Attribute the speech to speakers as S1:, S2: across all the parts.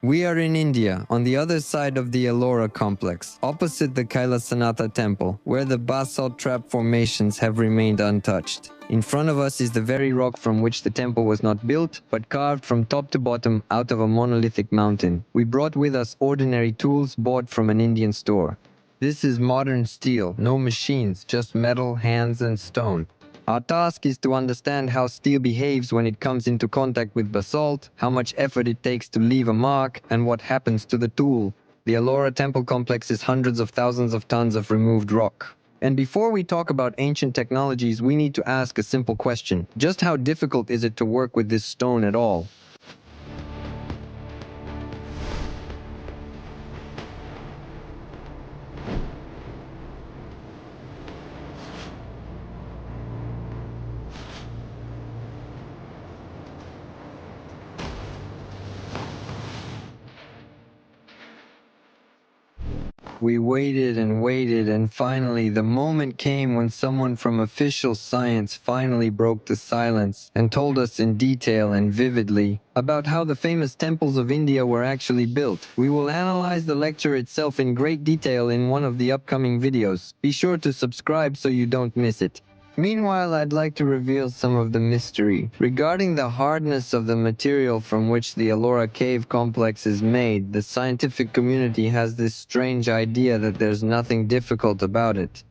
S1: We are in India, on the other side of the Ellora complex, opposite the Kailasanatha temple, where the basalt trap formations have remained untouched. In front of us is the very rock from which the temple was not built, but carved from top to bottom out of a monolithic mountain. We brought with us ordinary tools bought from an Indian store. This is modern steel, no machines, just metal, hands and stone. Our task is to understand how steel behaves when it comes into contact with basalt, how much effort it takes to leave a mark, and what happens to the tool. The Ellora temple complex is hundreds of thousands of tons of removed rock. And before we talk about ancient technologies, we need to ask a simple question. Just how difficult is it to work with this stone at all? We waited and waited, and finally the moment came when someone from official science finally broke the silence and told us in detail and vividly about how the famous temples of India were actually built. We will analyze the lecture itself in great detail in one of the upcoming videos. Be sure to subscribe so you don't miss it. Meanwhile, I'd like to reveal some of the mystery. Regarding the hardness of the material from which the Ellora cave complex is made, the scientific community has this strange idea that there's nothing difficult about it.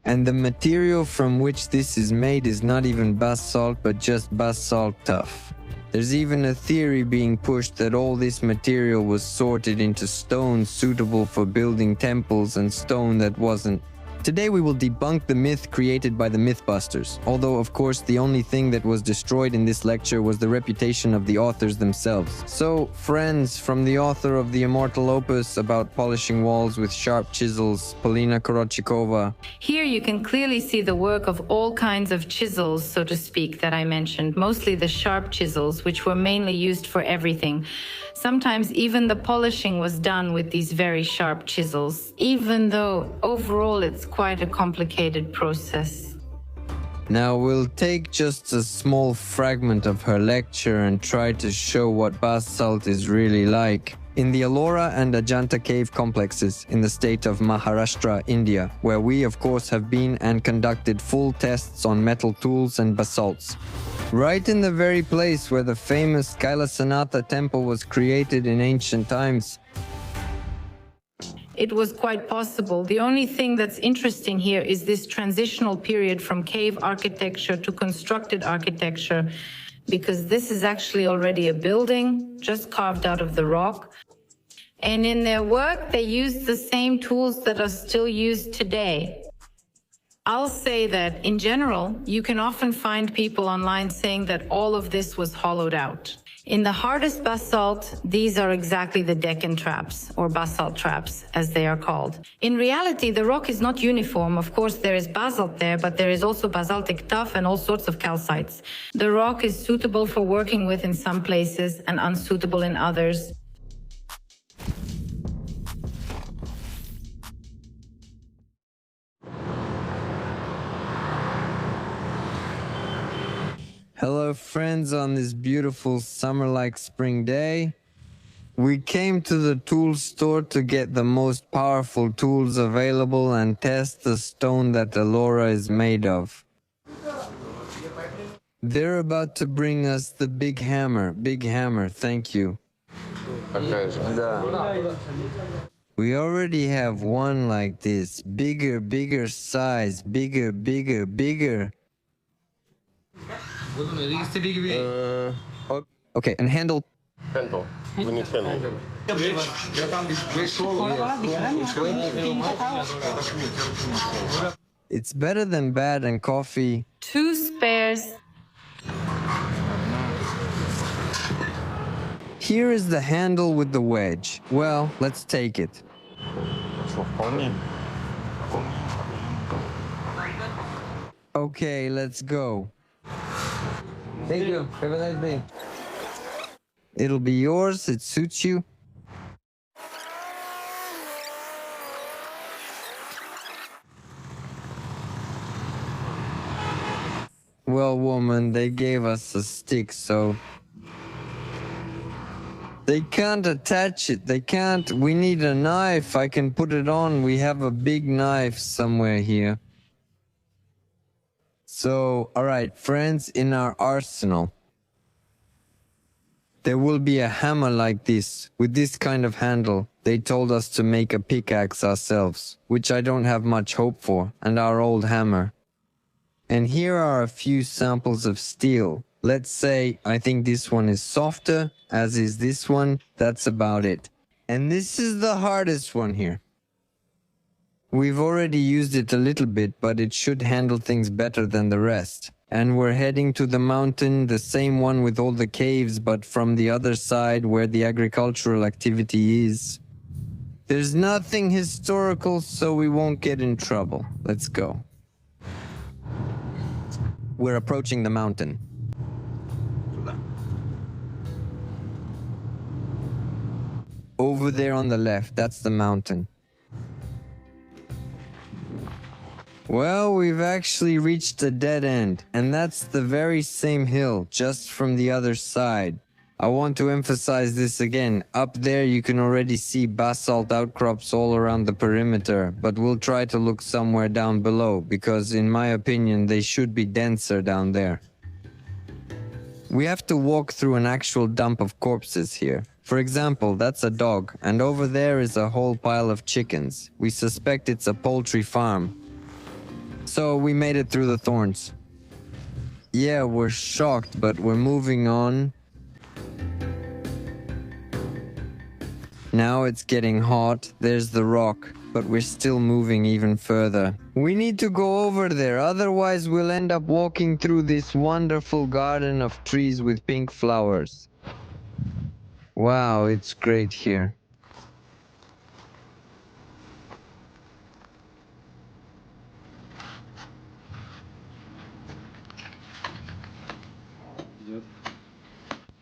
S1: And the material from which this is made is not even basalt, but just basalt tough. There's even a theory being pushed that all this material was sorted into stone suitable for building temples and stone that wasn't. Today we will debunk the myth created by the Mythbusters, although of course the only thing that was destroyed in this lecture was the reputation of the authors themselves. So, friends, from the author of the immortal opus about polishing walls with sharp chisels, Polina Korochikova.
S2: Here you can clearly see the work of all kinds of chisels, so to speak, that I mentioned, mostly the sharp chisels, which were mainly used for everything. Sometimes even the polishing was done with these very sharp chisels, even though overall it's quite a complicated process.
S1: Now we'll take just a small fragment of her lecture and try to show what basalt is really like. In the Ellora and Ajanta cave complexes in the state of Maharashtra, India, where we of course have been and conducted full tests on metal tools and basalts. Right in the very place where the famous Kailasanatha temple was created in ancient times.
S2: It was quite possible. The only thing that's interesting here is this transitional period from cave architecture to constructed architecture, because this is actually already a building just carved out of the rock. And in their work, they used the same tools that are still used today. I'll say that, in general, you can often find people online saying that all of this was hollowed out. In the hardest basalt, these are exactly the Deccan traps, or basalt traps, as they are called. In reality, the rock is not uniform. Of course, there is basalt there, but there is also basaltic tuff and all sorts of calcites. The rock is suitable for working with in some places and unsuitable in others.
S1: Hello friends, on this beautiful summer-like spring day. We came to the tool store to get the most powerful tools available and test the stone that Ellora is made of. They're about to bring us the big hammer, thank you. We already have one like this, bigger size, bigger. Okay, and handle.
S3: Handle. We need handle.
S1: It's better than bad and coffee.
S2: 2 spares.
S1: Here is the handle with the wedge. Well, let's take it. Okay, let's go. Thank you. Have a nice day. It'll be yours. It suits you. Well, woman, they gave us a stick, so... They can't attach it. They can't. We need a knife. I can put it on. We have a big knife somewhere here. So, alright, friends, in our arsenal, there will be a hammer like this, with this kind of handle. They told us to make a pickaxe ourselves, which I don't have much hope for, and our old hammer. And here are a few samples of steel. Let's say I think this one is softer, as is this one. That's about it. And this is the hardest one here. We've already used it a little bit, but it should handle things better than the rest. And we're heading to the mountain, the same one with all the caves, but from the other side where the agricultural activity is. There's nothing historical, so we won't get in trouble. Let's go. We're approaching the mountain. Over there on the left, that's the mountain. Well, we've actually reached a dead end, and that's the very same hill, just from the other side. I want to emphasize this again. Up there you can already see basalt outcrops all around the perimeter, but we'll try to look somewhere down below, because in my opinion they should be denser down there. We have to walk through an actual dump of corpses here. For example, that's a dog, and over there is a whole pile of chickens. We suspect it's a poultry farm. So we made it through the thorns. Yeah, we're shocked, but we're moving on. Now it's getting hot. There's the rock, but we're still moving even further. We need to go over there, otherwise we'll end up walking through this wonderful garden of trees with pink flowers. Wow, it's great here.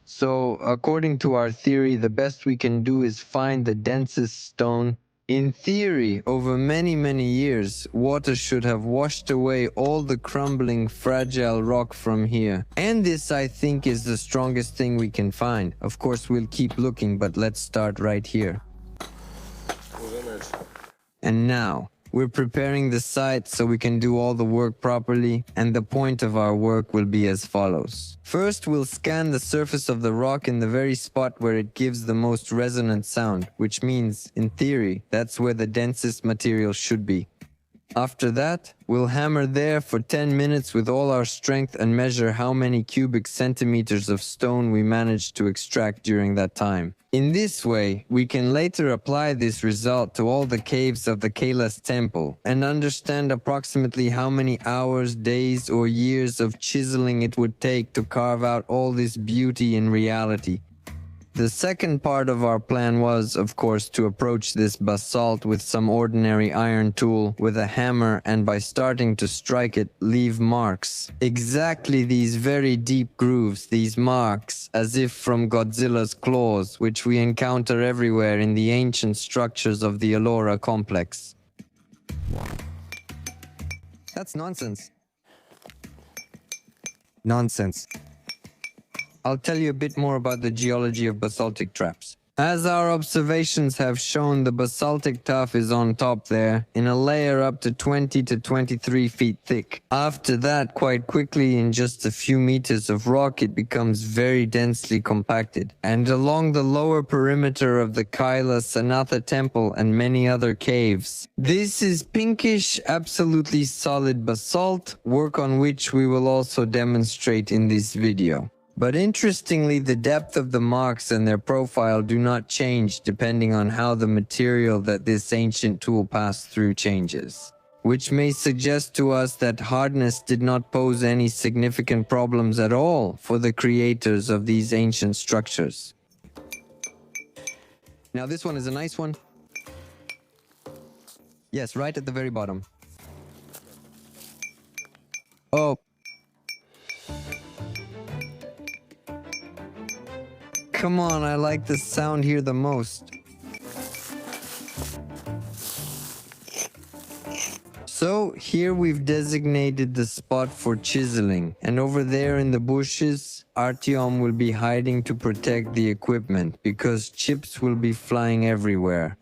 S1: So, according to our theory, the best we can do is find the densest stone. In theory, over many, many years, water should have washed away all the crumbling, fragile rock from here. And this, I think, is the strongest thing we can find. Of course, we'll keep looking, but let's start right here. And now, we're preparing the site so we can do all the work properly, and the point of our work will be as follows. First, we'll scan the surface of the rock in the very spot where it gives the most resonant sound, which means, in theory, that's where the densest material should be. After that, we'll hammer there for 10 minutes with all our strength and measure how many cubic centimeters of stone we managed to extract during that time. In this way, we can later apply this result to all the caves of the Kailas temple and understand approximately how many hours, days, or years of chiseling it would take to carve out all this beauty in reality. The second part of our plan was, of course, to approach this basalt with some ordinary iron tool, with a hammer, and by starting to strike it, leave marks. Exactly these very deep grooves, these marks, as if from Godzilla's claws, which we encounter everywhere in the ancient structures of the Ellora complex. That's nonsense. Nonsense. I'll tell you a bit more about the geology of basaltic traps. As our observations have shown, the basaltic tuff is on top there, in a layer up to 20 to 23 feet thick. After that, quite quickly, in just a few meters of rock, it becomes very densely compacted. And along the lower perimeter of the Kailas, Anatha temple, and many other caves. This is pinkish, absolutely solid basalt, work on which we will also demonstrate in this video. But interestingly, the depth of the marks and their profile do not change depending on how the material that this ancient tool passed through changes, which may suggest to us that hardness did not pose any significant problems at all for the creators of these ancient structures. Now this one is a nice one. Yes, right at the very bottom. Oh. Come on, I like the sound here the most. So here we've designated the spot for chiseling, and over there in the bushes, Artyom will be hiding to protect the equipment because chips will be flying everywhere.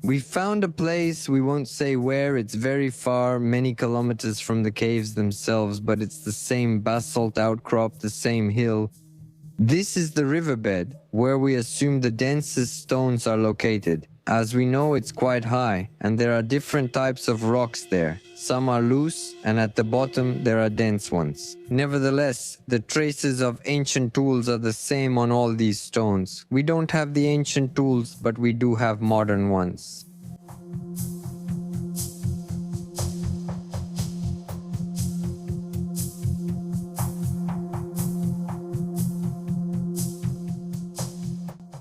S1: We found a place, we won't say where, it's very far, many kilometers from the caves themselves, but it's the same basalt outcrop, the same hill. This is the riverbed, where we assume the densest stones are located. As we know, it's quite high, and there are different types of rocks there. Some are loose, and at the bottom there are dense ones. Nevertheless, the traces of ancient tools are the same on all these stones. We don't have the ancient tools, but we do have modern ones.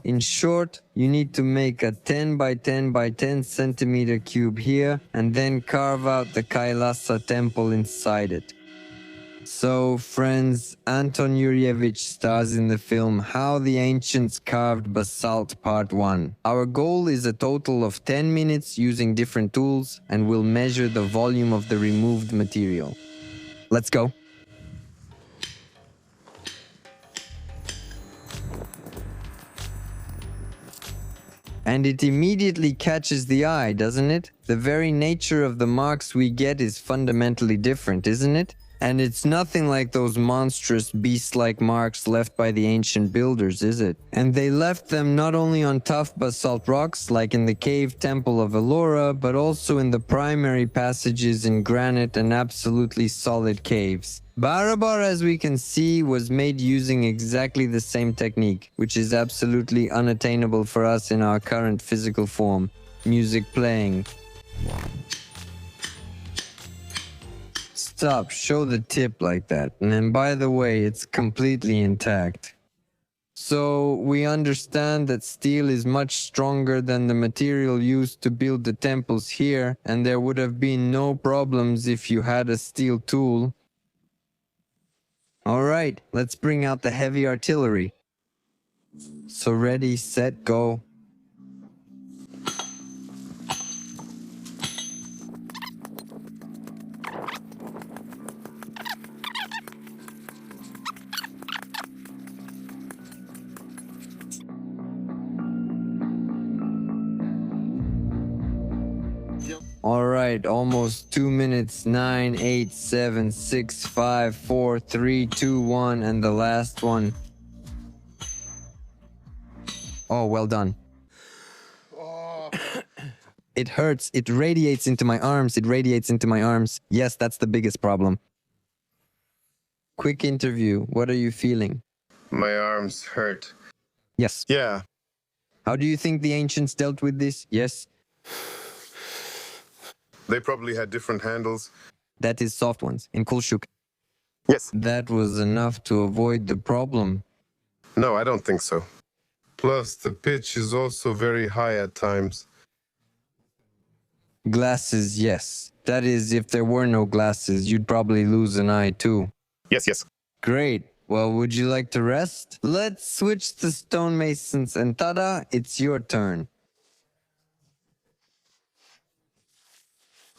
S1: In short, you need to make a 10 by 10 by 10 centimeter cube here and then carve out the Kailasa temple inside it. So, friends, Anton Yurievich stars in the film How the Ancients Carved Basalt Part 1. Our goal is a total of 10 minutes using different tools, and we'll measure the volume of the removed material. Let's go. And it immediately catches the eye, doesn't it? The very nature of the marks we get is fundamentally different, isn't it? And it's nothing like those monstrous beast-like marks left by the ancient builders, is it? And they left them not only on tough basalt rocks, like in the cave temple of Ellora, but also in the primary passages in granite and absolutely solid caves. Barabar, as we can see, was made using exactly the same technique, which is absolutely unattainable for us in our current physical form, music playing. Stop, show the tip like that. And then, by the way, it's completely intact. So, we understand that steel is much stronger than the material used to build the temples here, and there would have been no problems if you had a steel tool. Alright, let's bring out the heavy artillery. So ready, set, go. Alright, almost 2 minutes. 9, 8, 7, 6, 5, 4, 3, 2, 1, and the last one. Oh, well done. It hurts. It radiates into my arms. It radiates into my arms. Yes, that's the biggest problem. Quick interview. What are you feeling?
S3: My arms hurt.
S1: Yes.
S3: Yeah.
S1: How do you think the ancients dealt with this? Yes.
S3: They probably had different handles.
S1: That is soft ones, in Kulshuk.
S3: Yes.
S1: That was enough to avoid the problem.
S3: No, I don't think so. Plus, the pitch is also very high at times.
S1: Glasses, yes. That is, if there were no glasses, you'd probably lose an eye too.
S3: Yes.
S1: Great. Well, would you like to rest? Let's switch to stonemasons and tada, it's your turn.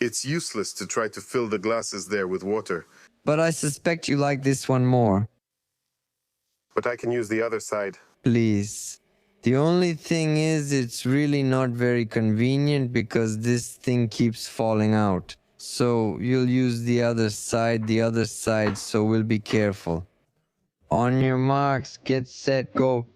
S3: It's useless to try to fill the glasses there with water.
S1: But I suspect you like this one more.
S3: But I can use the other side.
S1: Please. The only thing is, it's really not very convenient because this thing keeps falling out. So you'll use the other side, so we'll be careful. On your marks, get set, go.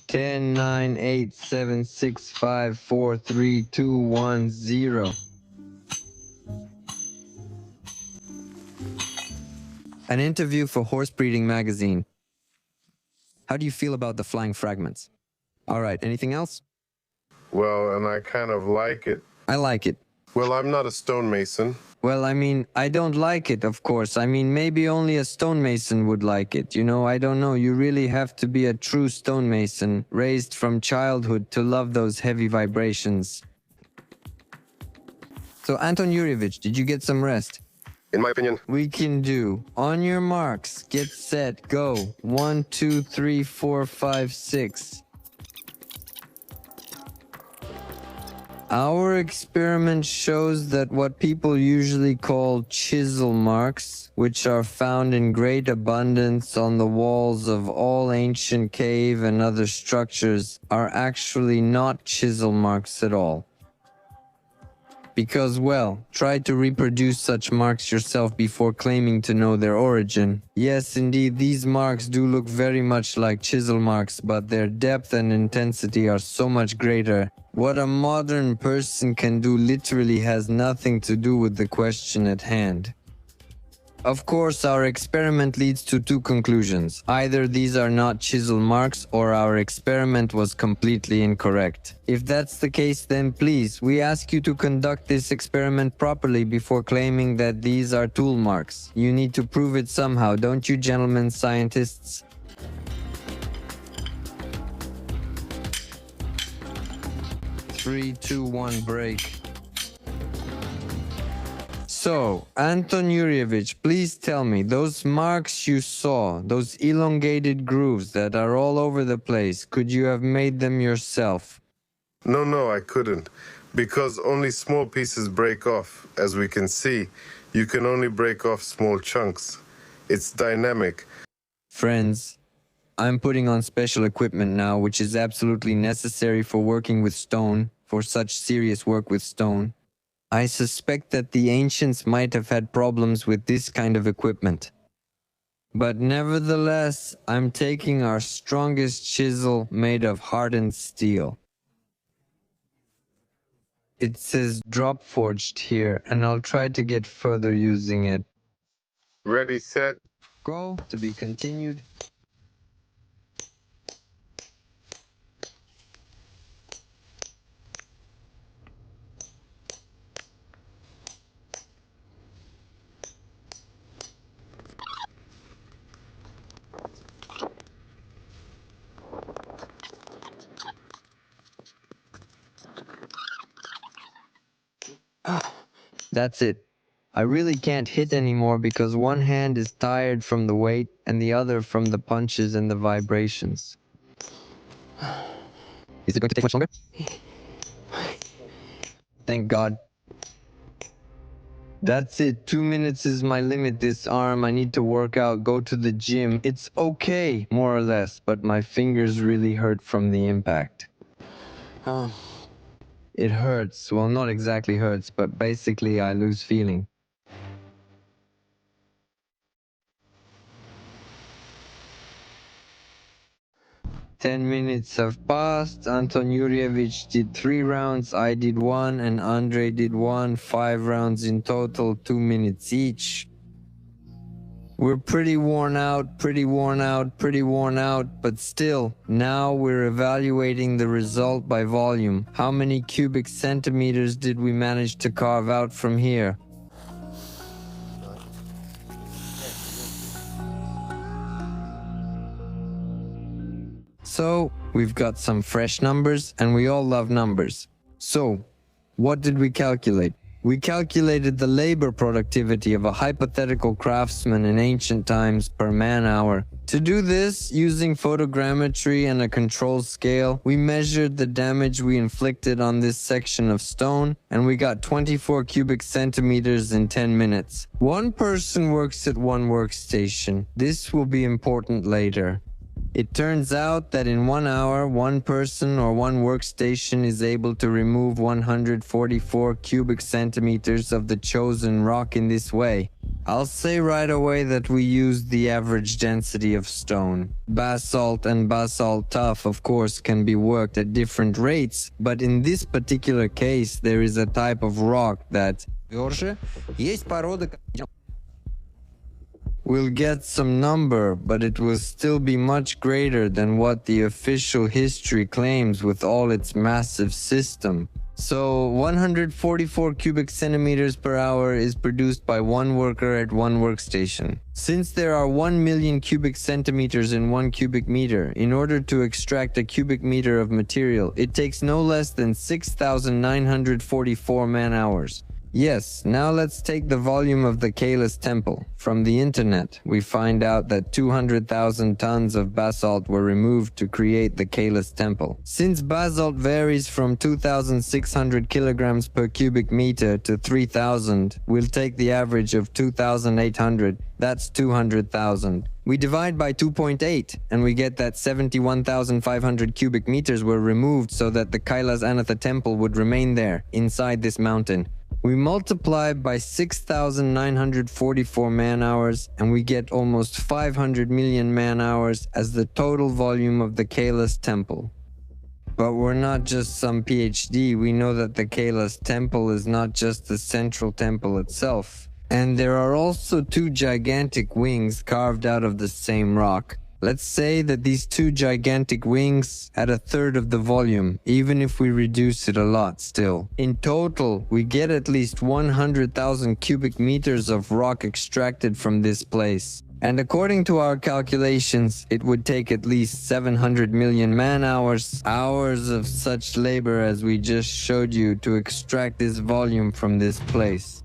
S1: Ten, 9, 8, 7, 6, 5, 4, 3, 2, 1, 0. An interview for Horse Breeding magazine. How do you feel about the flying fragments? All right, anything else?
S3: Well, and I kind of like it.
S1: I like it.
S3: Well, I'm not a stonemason.
S1: Well, I mean, I don't like it, of course. I mean, maybe only a stonemason would like it. You know, I don't know. You really have to be a true stonemason, raised from childhood to love those heavy vibrations. So, Anton Yurievich, did you get some rest?
S3: In my opinion,
S1: We can do. On your marks, get set, go. 1, 2, 3, 4, 5, 6. Our experiment shows that what people usually call chisel marks, which are found in great abundance on the walls of all ancient cave and other structures, are actually not chisel marks at all. Because, well, try to reproduce such marks yourself before claiming to know their origin. Yes, indeed, these marks do look very much like chisel marks, but their depth and intensity are so much greater. What a modern person can do literally has nothing to do with the question at hand. Of course, our experiment leads to two conclusions. Either these are not chisel marks or our experiment was completely incorrect. If that's the case, then please, we ask you to conduct this experiment properly before claiming that these are tool marks. You need to prove it somehow, don't you, gentlemen scientists? Three, two, one, break. So, Anton Yurievich, please tell me, those marks you saw, those elongated grooves that are all over the place, could you have made them yourself?
S3: No, I couldn't. Because only small pieces break off. As we can see, you can only break off small chunks. It's dynamic.
S1: Friends, I'm putting on special equipment now, which is absolutely necessary for working with stone, for such serious work with stone. I suspect that the ancients might have had problems with this kind of equipment. But nevertheless, I'm taking our strongest chisel made of hardened steel. It says drop forged here, and I'll try to get further using it.
S3: Ready, set.
S1: Go, to be continued. That's it. I really can't hit anymore because one hand is tired from the weight and the other from the punches and the vibrations. Is it going to take much longer? Thank God. That's it. 2 minutes is my limit this arm. I need to work out, go to the gym. It's okay, more or less, but my fingers really hurt from the impact. It hurts. Well, not exactly hurts, but basically I lose feeling. Ten minutes have passed. Anton Yurievich did 3 rounds, I did 1, and Andrei did 1. 5 rounds in total, 2 minutes each. We're pretty worn out, but still, now we're evaluating the result by volume. How many cubic centimeters did we manage to carve out from here? So, we've got some fresh numbers, and we all love numbers. So, what did we calculate? We calculated the labor productivity of a hypothetical craftsman in ancient times per man-hour. To do this, using photogrammetry and a control scale, we measured the damage we inflicted on this section of stone, and we got 24 cubic centimeters in 10 minutes. One person works at one workstation. This will be important later. It turns out that in 1 hour, one person or one workstation is able to remove 144 cubic centimeters of the chosen rock in this way. I'll say right away that we used the average density of stone. Basalt and basalt tuff, of course, can be worked at different rates, but in this particular case, there is a type of rock that we'll get some number, but it will still be much greater than what the official history claims with all its massive system. So 144 cubic centimeters per hour is produced by one worker at one workstation. Since there are 1 million cubic centimeters in 1 cubic meter, in order to extract a cubic meter of material, it takes no less than 6,944 man-hours. Yes, now let's take the volume of the Kailas temple. From the internet, we find out that 200,000 tons of basalt were removed to create the Kailas temple. Since basalt varies from 2,600 kilograms per cubic meter to 3,000, we'll take the average of 2,800, that's 200,000. We divide by 2.8 and we get that 71,500 cubic meters were removed so that the Kailas Anatha temple would remain there, inside this mountain. We multiply by 6,944 man-hours and we get almost 500 million man-hours as the total volume of the Kailas temple. But we're not just some PhD, we know that the Kailas temple is not just the central temple itself. And there are also two gigantic wings carved out of the same rock. Let's say that these two gigantic wings had a third of the volume, even if we reduce it a lot still. In total, we get at least 100,000 cubic meters of rock extracted from this place. And according to our calculations, it would take at least 700 million man-hours, hours of such labor as we just showed you to extract this volume from this place.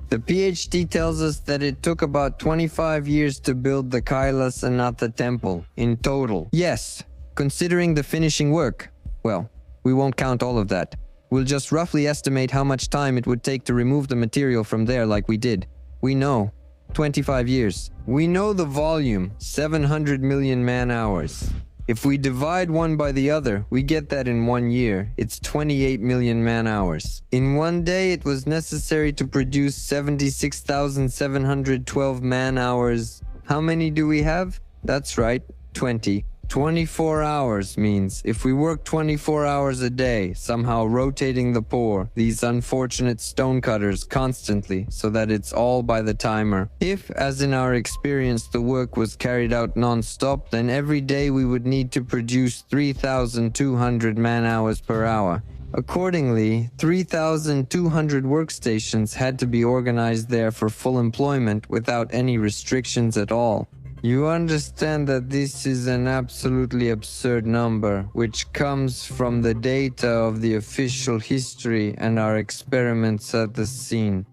S1: The PhD tells us that it took about 25 years to build the Kailas Anatha temple in total. Yes, considering the finishing work. Well, we won't count all of that. We'll just roughly estimate how much time it would take to remove the material from there like we did. We know. 25 years. We know the volume, 700 million man-hours. If we divide one by the other, we get that in 1 year. It's 28 million man-hours. In 1 day, it was necessary to produce 76,712 man-hours. How many do we have? That's right, 20. 24 hours means if we work 24 hours a day, somehow rotating the pour, these unfortunate stonecutters constantly, so that it's all by the timer. If, as in our experience, the work was carried out non-stop, then every day we would need to produce 3,200 man-hours per hour. Accordingly, 3,200 workstations had to be organized there for full employment without any restrictions at all. You understand that this is an absolutely absurd number, which comes from the data of the official history and our experiments at the scene.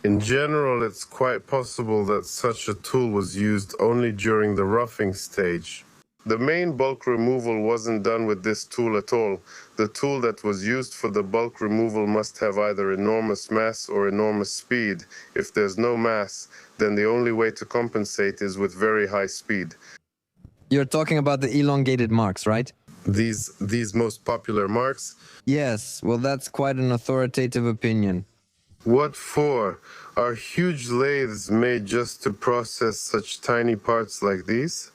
S3: In general, it's quite possible that such a tool was used only during the roughing stage. The main bulk removal wasn't done with this tool at all. The tool that was used for the bulk removal must have either enormous mass or enormous speed. If there's no mass, then the only way to compensate is with very high speed.
S1: You're talking about the elongated marks, right?
S3: These most popular marks?
S1: Yes, well that's quite an authoritative opinion.
S3: What for? Are huge lathes made just to process such tiny parts like these?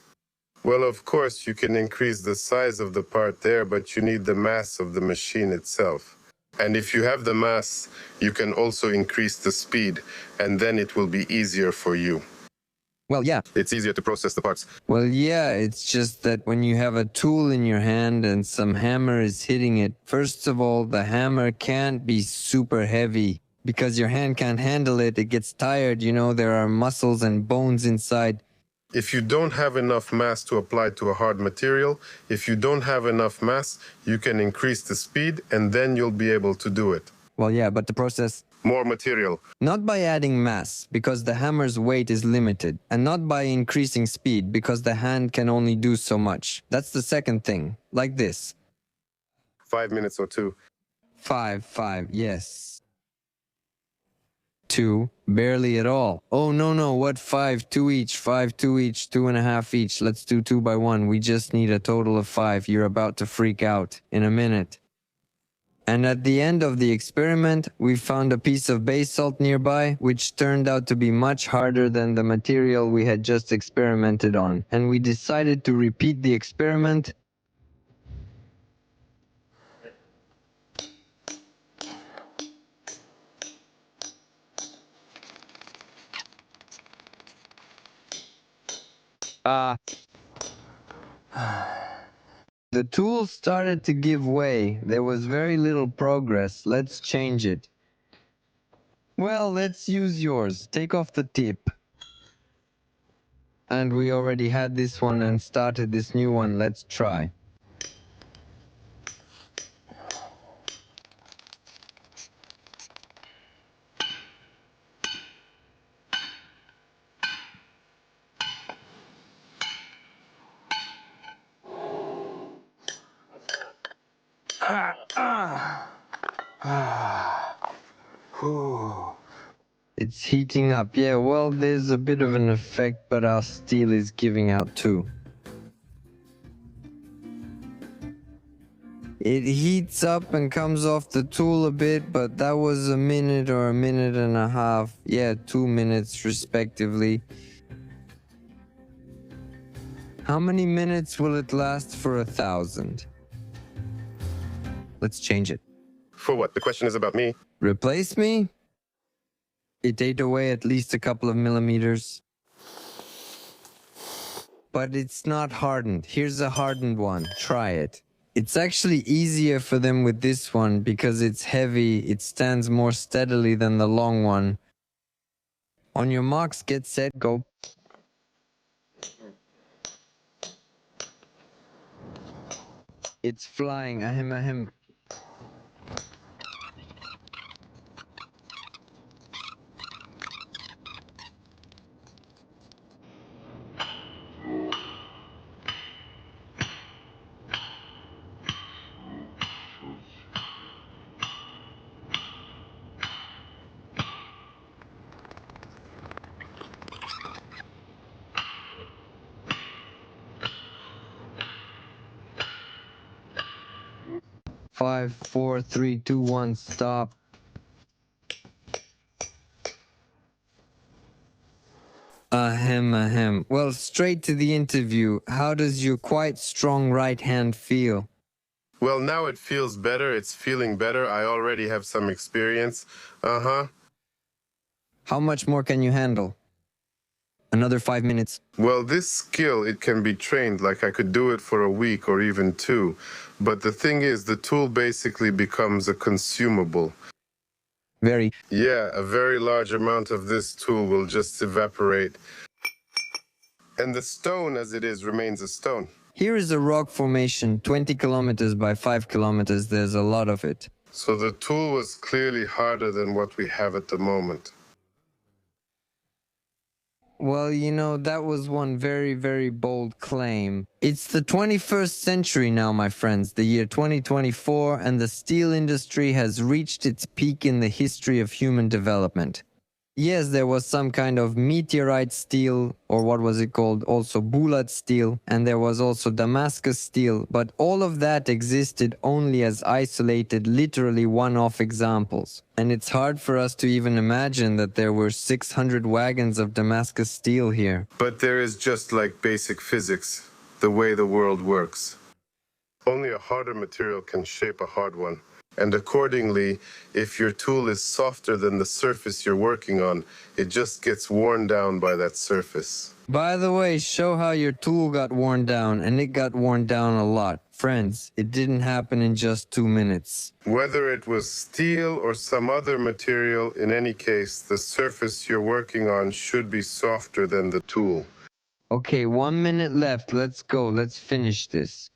S3: Well, of course, you can increase the size of the part there, but you need the mass of the machine itself. And if you have the mass, you can also increase the speed, and then it will be easier for you.
S1: Well, yeah.
S3: It's easier to process the parts.
S1: Well, yeah, it's just that when you have a tool in your hand and some hammer is hitting it, first of all, the hammer can't be super heavy because your hand can't handle it. It gets tired, you know, there are muscles and bones inside.
S3: If you don't have enough mass to apply to a hard material, if you don't have enough mass, you can increase the speed and then you'll be able to do it.
S1: Well, yeah, but the process...
S3: More material.
S1: Not by adding mass, because the hammer's weight is limited, and not by increasing speed, because the hand can only do so much. That's the second thing. Like this.
S3: 5 minutes or 2.
S1: 5, yes. 2, barely at all. Oh, no, what 5? 2 each, 5, 2 each, 2.5 each. Let's do 2 by 1. We just need a total of 5. You're about to freak out in a minute. And at the end of the experiment, we found a piece of basalt nearby, which turned out to be much harder than the material we had just experimented on. And we decided to repeat the experiment. The tool started to give way. There was very little progress. Let's change it. Well, let's use yours. Take off the tip. And we already had this one and started this new one. Let's try. It's heating up. Yeah, well, there's a bit of an effect, but our steel is giving out too. It heats up and comes off the tool a bit, but that was a minute or a minute and a half. Yeah, 2 minutes respectively. How many minutes will it last for 1,000? Let's change it.
S3: For what? The question is about me.
S1: Replace me? It ate away at least a couple of millimeters. But it's not hardened. Here's a hardened one. Try it. It's actually easier for them with this one because it's heavy. It stands more steadily than the long one. On your marks, get set, go. It's flying. Ahem, ahem. Five, four, three, two, one, stop. Ahem, ahem. Well, straight to the interview. How does your quite strong right hand feel?
S3: Well, now it feels better. It's feeling better. I already have some experience. Uh-huh.
S1: How much more can you handle? Another 5 minutes.
S3: Well, this skill, it can be trained. Like I could do it for a week or even 2. But the thing is, the tool basically becomes a consumable.
S1: Very.
S3: Yeah, a very large amount of this tool will just evaporate. And the stone, as it is, remains a stone.
S1: Here is a rock formation, 20 kilometers by 5 kilometers. There's a lot of it.
S3: So the tool was clearly harder than what we have at the moment.
S1: Well, you know, that was one very, very bold claim. It's the 21st century now, my friends, the year 2024, and the steel industry has reached its peak in the history of human development. Yes, there was some kind of meteorite steel, or what was it called, also bulat steel, and there was also Damascus steel, but all of that existed only as isolated, literally one-off examples. And it's hard for us to even imagine that there were 600 wagons of Damascus steel here.
S3: But there is just like basic physics, the way the world works. Only a harder material can shape a hard one. And accordingly, if your tool is softer than the surface you're working on, it just gets worn down by that surface.
S1: By the way, show how your tool got worn down, and it got worn down a lot. Friends, it didn't happen in just 2 minutes.
S3: Whether it was steel or some other material, in any case, the surface you're working on should be softer than the tool.
S1: Okay, 1 minute left. Let's go. Let's finish this.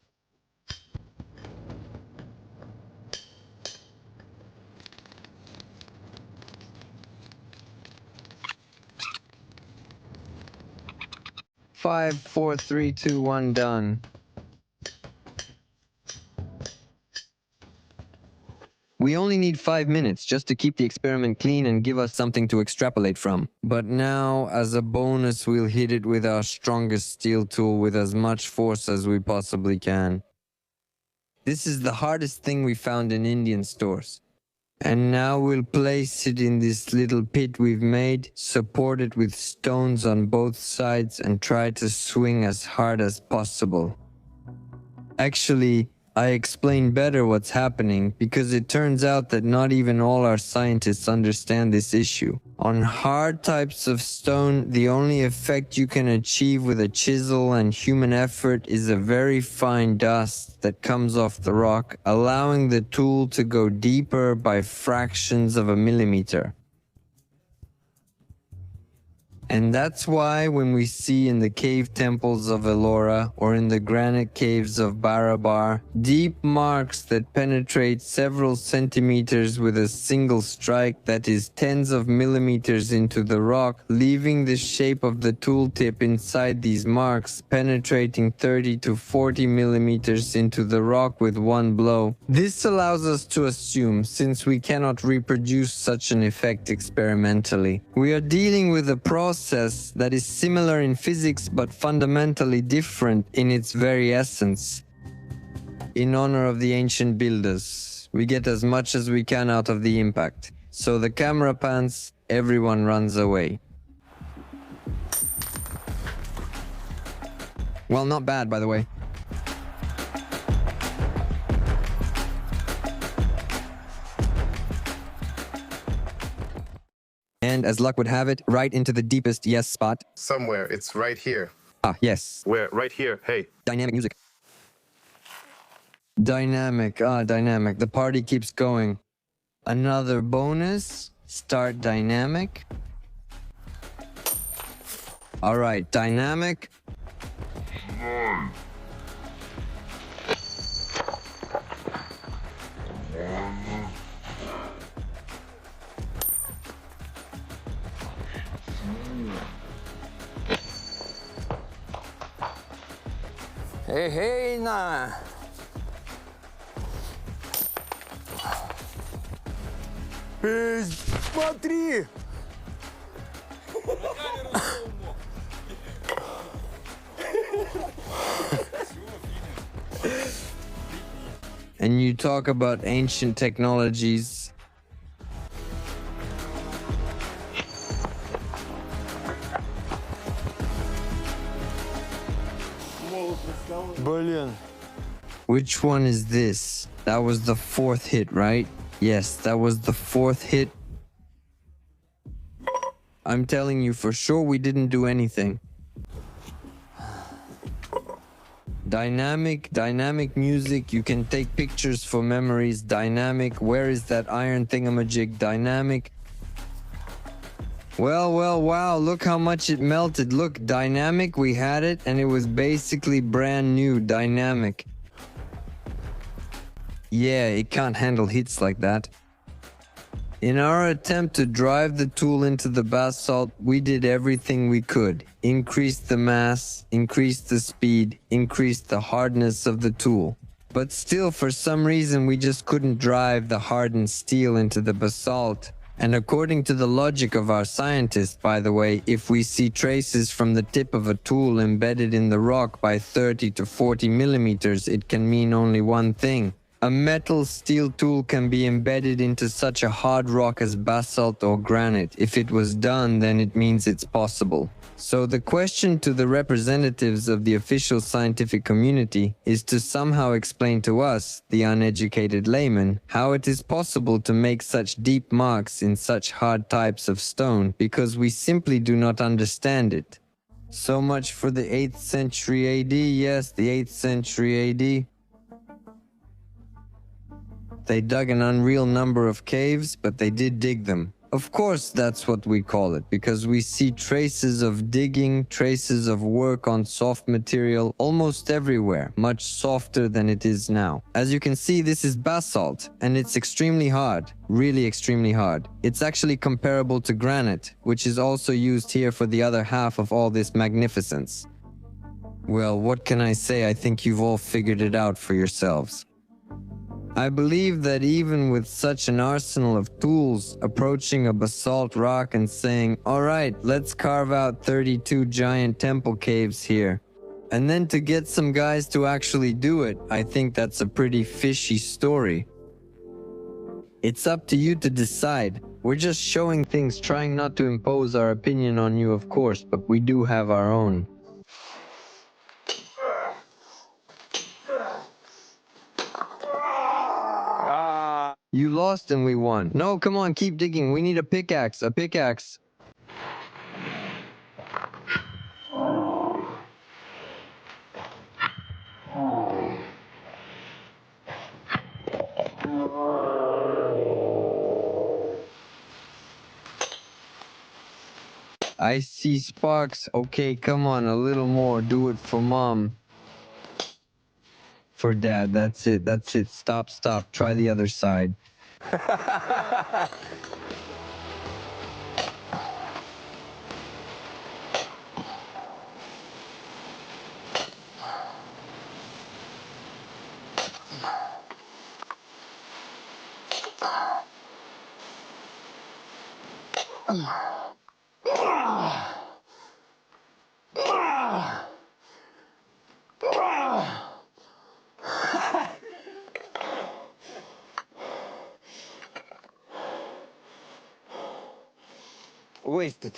S1: Five, four, three, two, one, done. We only need 5 minutes just to keep the experiment clean and give us something to extrapolate from. But now, as a bonus, we'll hit it with our strongest steel tool with as much force as we possibly can. This is the hardest thing we found in Indian stores. And now we'll place it in this little pit we've made, support it with stones on both sides, and try to swing as hard as possible. Actually, I explain better what's happening because it turns out that not even all our scientists understand this issue. On hard types of stone, the only effect you can achieve with a chisel and human effort is a very fine dust that comes off the rock, allowing the tool to go deeper by fractions of a millimeter. And that's why when we see in the cave temples of Ellora or in the granite caves of Barabar, deep marks that penetrate several centimeters with a single strike that is tens of millimeters into the rock, leaving the shape of the tool tip inside these marks, penetrating 30 to 40 millimeters into the rock with one blow. This allows us to assume, since we cannot reproduce such an effect experimentally, we are dealing with a process that is similar in physics but fundamentally different in its very essence. In honor of the ancient builders, we get as much as we can out of the impact. So the camera pans, everyone runs away. Well, not bad, by the way. And as luck would have it, right into the deepest yes spot.
S3: Somewhere, it's right here.
S1: Ah, yes.
S3: Where? Right here. Hey.
S1: Dynamic music. Dynamic. Dynamic. The party keeps going. Another bonus. Start dynamic. All right, dynamic. Hey, nah. Смотри! And you talk about ancient technologies. Which one is this? That was the fourth hit, right? Yes, that was the fourth hit. I'm telling you for sure we didn't do anything. Dynamic music, you can take pictures for memories. Dynamic, where is that iron thingamajig? Dynamic. Well, wow, look how much it melted. Look, dynamic, we had it, and it was basically brand new. Dynamic. Yeah, it can't handle hits like that. In our attempt to drive the tool into the basalt, we did everything we could. Increased the mass, increased the speed, increased the hardness of the tool. But still, for some reason, we just couldn't drive the hardened steel into the basalt. And according to the logic of our scientists, by the way, if we see traces from the tip of a tool embedded in the rock by 30 to 40 millimeters, it can mean only one thing. A metal steel tool can be embedded into such a hard rock as basalt or granite. If it was done, then it means it's possible. So the question to the representatives of the official scientific community is to somehow explain to us, the uneducated layman, how it is possible to make such deep marks in such hard types of stone, because we simply do not understand it. So much for the 8th century AD. Yes, the 8th century AD. They dug an unreal number of caves, but they did dig them. Of course, that's what we call it, because we see traces of digging, traces of work on soft material almost everywhere, much softer than it is now. As you can see, this is basalt, and it's extremely hard, really extremely hard. It's actually comparable to granite, which is also used here for the other half of all this magnificence. Well, what can I say? I think you've all figured it out for yourselves. I believe that even with such an arsenal of tools, approaching a basalt rock and saying, all right, let's carve out 32 giant temple caves here, and then to get some guys to actually do it, I think that's a pretty fishy story. It's up to you to decide. We're just showing things, trying not to impose our opinion on you, of course, but we do have our own. You lost and we won. No, come on, keep digging. We need a pickaxe, a pickaxe. I see sparks. Okay, come on, a little more. Do it for Mom. For Dad, that's it, that's it. Stop, stop. Try the other side. Wasted.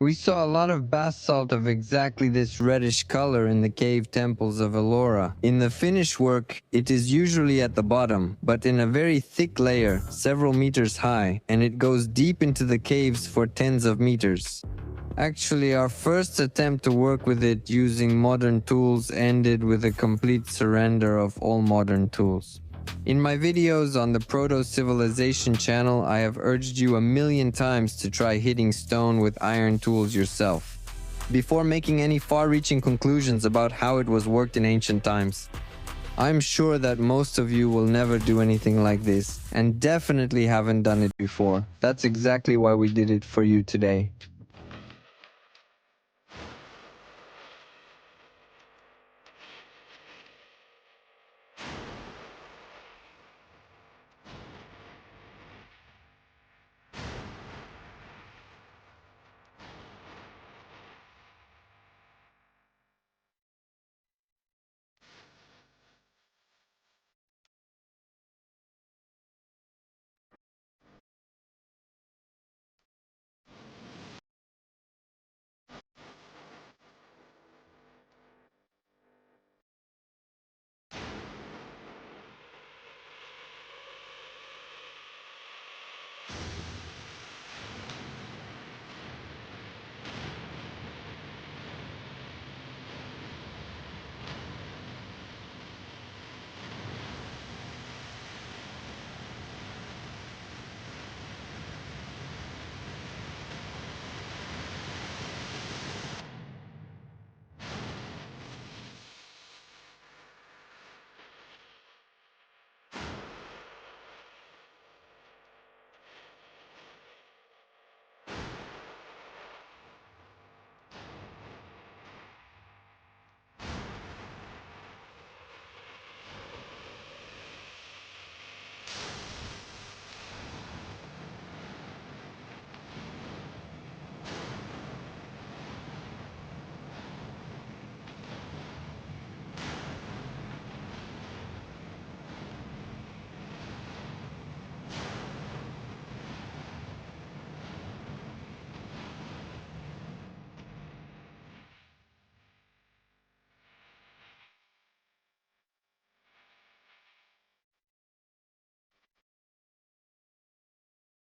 S1: We saw a lot of basalt of exactly this reddish color in the cave temples of Ellora. In the finished work, it is usually at the bottom, but in a very thick layer, several meters high, and it goes deep into the caves for tens of meters. Actually, our first attempt to work with it using modern tools ended with a complete surrender of all modern tools. In my videos on the Proto-Civilization channel, I have urged you 1,000,000 times to try hitting stone with iron tools yourself, before making any far-reaching conclusions about how it was worked in ancient times. I'm sure that most of you will never do anything like this, and definitely haven't done it before. That's exactly why we did it for you today.